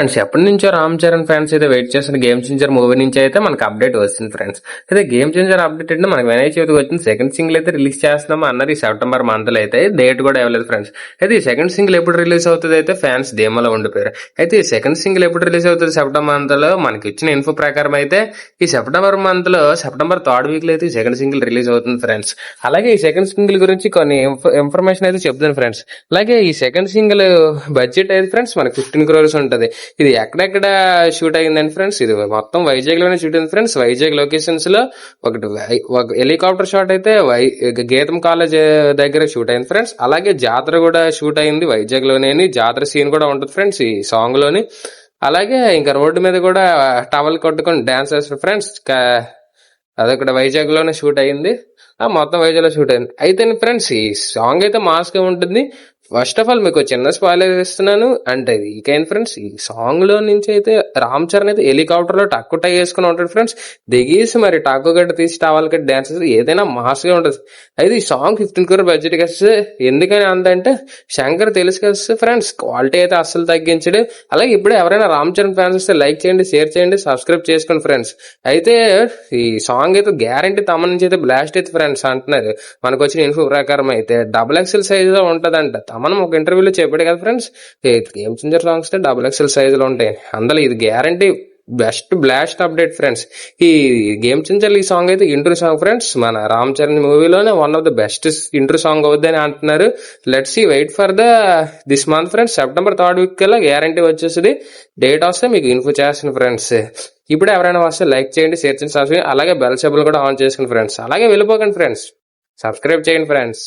Friends ఎప్పటి నుంచో Ram Charan fans అయితే వెయిట్ చేస్తున్న గేమ్ చేంజర్ మూవీ నుంచి అయితే మనకు అప్డేట్ వచ్చింది ఫ్రెండ్స్. అయితే గేమ్ చేంజర్ అప్డేట్ అంటే మనకి వినాయక చవితికి వచ్చింది సెకండ్ సింగిల్ అయితే రిలీజ్ చేస్తున్నాము అన్నారు ఈ సెప్టెంబర్ మంత్ లో అయితే డేట్ కూడా ఇవ్వలేదు ఫ్రెండ్స్. అయితే ఈ సెకండ్ సింగిల్ ఎప్పుడు రిలీజ్ అవుతుంది అయితే ఫ్యాన్స్ ధీమాలో ఉండిపోయారు. అయితే ఈ సెకండ్ సింగిల్ ఎప్పుడు రిలీజ్ అవుతుంది సెప్టెంబర్ మంత్ లో మనకి ఇచ్చిన ఇన్ఫో ప్రకారం అయితే ఈ సెప్టెంబర్ మంత్ లో సెప్టెంబర్ థర్డ్ వీక్ లో అయితే ఈ సెకండ్ సింగిల్ రిలీజ్ అవుతుంది ఫ్రెండ్స్. అలాగే ఈ సెకండ్ సింగిల్ గురించి కొన్ని ఇన్ఫర్మేషన్ అయితే చెప్తాను ఫ్రెండ్స్. అలాగే ఈ సెకండ్ సింగిల్ బడ్జెట్ అయితే ఫ్రెండ్స్ మనకి 15 crores ఉంటుంది. ఇది ఎక్కడెక్కడ షూట్ అయిందండి ఫ్రెండ్స్, ఇది మొత్తం వైజాగ్ లోనే షూట్ అయింది ఫ్రెండ్స్. వైజాగ్ లొకేషన్స్ లో ఒక హెలికాప్టర్ షాట్ అయితే గీతం కాలేజ్ దగ్గర షూట్ అయింది ఫ్రెండ్స్. అలాగే జాతర కూడా షూట్ అయింది వైజాగ్ లోనే, జాతర సీన్ కూడా ఉంటుంది ఫ్రెండ్స్ ఈ సాంగ్ లోని. అలాగే ఇంకా రోడ్డు మీద కూడా టవల్ కొట్టుకొని డాన్స్ చేస్తారు ఫ్రెండ్స్, అదొకటి వైజాగ్ లోనే షూట్ అయింది. మొత్తం వైజాగ్ లో షూట్ అయింది. అయితే ఫ్రెండ్స్ ఈ సాంగ్ అయితే మాస్ గా ఉంటుంది. ఫస్ట్ ఆఫ్ ఆల్ మీకు చిన్న స్పాయిలర్ ఇస్తున్నాను అంటే ఇకైంది ఫ్రెండ్స్, ఈ సాంగ్ లో నుంచి అయితే రామ్ చరణ్ అయితే హెలికాప్టర్ లో టక్కు టై వేసుకుని ఉంటాడు ఫ్రెండ్స్. దిగేసి మరి టక్కు గడ్డ తీసి టవల్ గడ్డ డాన్స్ ఏదైనా మాస్ గా ఉంటుంది. అయితే ఈ సాంగ్ 15 crore బడ్జెట్ వస్తే ఎందుకని అందంటే శంకర్ తెలుసు కదా ఫ్రెండ్స్, క్వాలిటీ అయితే అస్సలు తగ్గించడు. అలాగే ఇప్పుడు ఎవరైనా రామ్ చరణ్ ఫ్యాన్స్ వస్తే లైక్ చేయండి, షేర్ చేయండి, సబ్స్క్రైబ్ చేసుకోండి ఫ్రెండ్స్. అయితే ఈ సాంగ్ అయితే గ్యారంటీ తమ నుంచి అయితే బ్లాస్ట్ అయితే ఫ్రెండ్స్ అంటున్నారు. మనకు వచ్చిన ఇన్ఫో ప్రకారం అయితే XXL సైజ్ లో ఉంటదంట. మనం ఒక ఇంటర్వ్యూలో చెప్పాడు కదా friends, game changer songs XXL size లో ఉంటాయి అందులో. ఇది guarantee best blast update friends. ఈ గేమ్ చేంజర్ ఈ సాంగ్ అయితే ఇంట్రో సాంగ్ ఫ్రెండ్స్, మన రామ్ చరణ్ మూవీలోనే one of the best intro song అవుద్దని అంటున్నారు. Let's see, wait for this month friends. September third week కల్లా గ్యారంటీ వచ్చేస్తుంది. డేట్ వస్తే మీకు ఇన్ఫో చేస్తాను ఫ్రెండ్స్. ఇప్పుడు ఎవరైనా వస్తే లైక్ చేయండి, షేర్ చేయండి, సబ్స్క్రైబ్, అలాగే బెల్ సింబల్ కూడా ఆన్ చేసుకోండి ఫ్రెండ్స్. అలాగే వెళ్ళిపోకండి ఫ్రెండ్స్, సబ్స్క్రైబ్ చేయండి ఫ్రెండ్స్.